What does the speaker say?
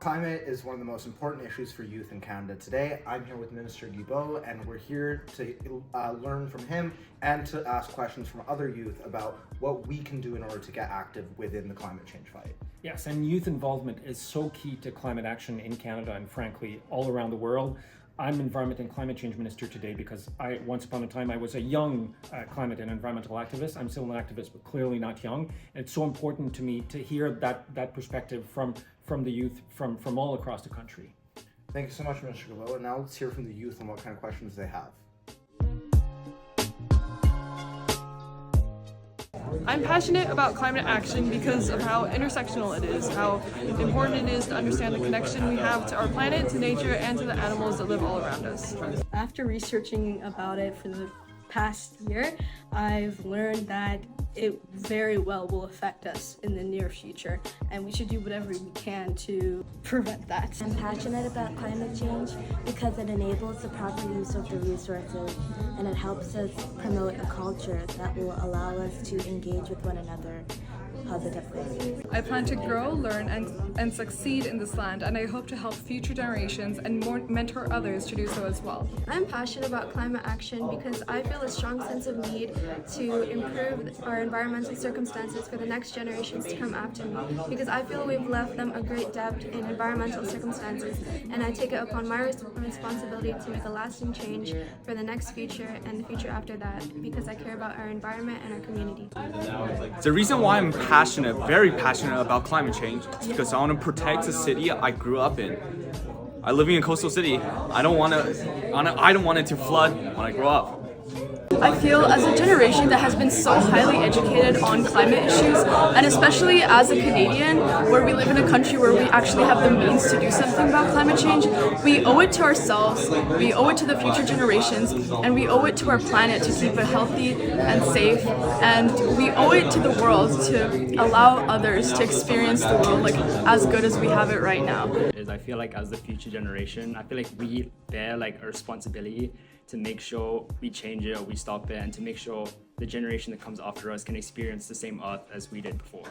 Climate is one of the most important issues for youth in Canada today. I'm here with Minister Guilbeault, and we're here to learn from him and to ask questions from other youth about what we can do in order to get active within the climate change fight. Yes, and youth involvement is so key to climate action in Canada and frankly all around the world. I'm Environment and Climate Change Minister today because once upon a time I was a young climate and environmental activist. I'm still an activist, but clearly not young. And it's so important to me to hear that perspective from the youth from all across the country. Thank you so much, Mr. Guilbeault. And now let's hear from the youth and what kind of questions they have. I'm passionate about climate action because of how intersectional it is, how important it is to understand the connection we have to our planet, to nature, and to the animals that live all around us. After researching about it for the past year, I've learned that it very well will affect us in the near future, and we should do whatever we can to prevent that. I'm passionate about climate change because it enables the proper use of the resources, and it helps us promote a culture that will allow us to engage with one another positively. I plan to grow, learn, and succeed in this land, and I hope to help future generations and mentor others to do so as well. I'm passionate about climate action because I feel a strong sense of need to improve our environmental circumstances for the next generations to come after me, because I feel we've left them a great debt in environmental circumstances, and I take it upon my responsibility to make a lasting change for the next future and the future after that, because I care about our environment and our community. The reason why I'm very passionate about climate change is because I want to protect the city I grew up in. I live in a coastal city. I don't want it to flood when I grow up. I feel as a generation that has been so highly educated on climate issues, and especially as a Canadian, where we live in a country where we actually have the means to do something about climate change, we owe it to ourselves, we owe it to the future generations, and we owe it to our planet to keep it healthy and safe, and we owe it to the world to allow others to experience the world like as good as we have it right now. I feel like as the future generation, I feel like we bear like a responsibility to make sure we change it or we stop it, and to make sure the generation that comes after us can experience the same earth as we did before.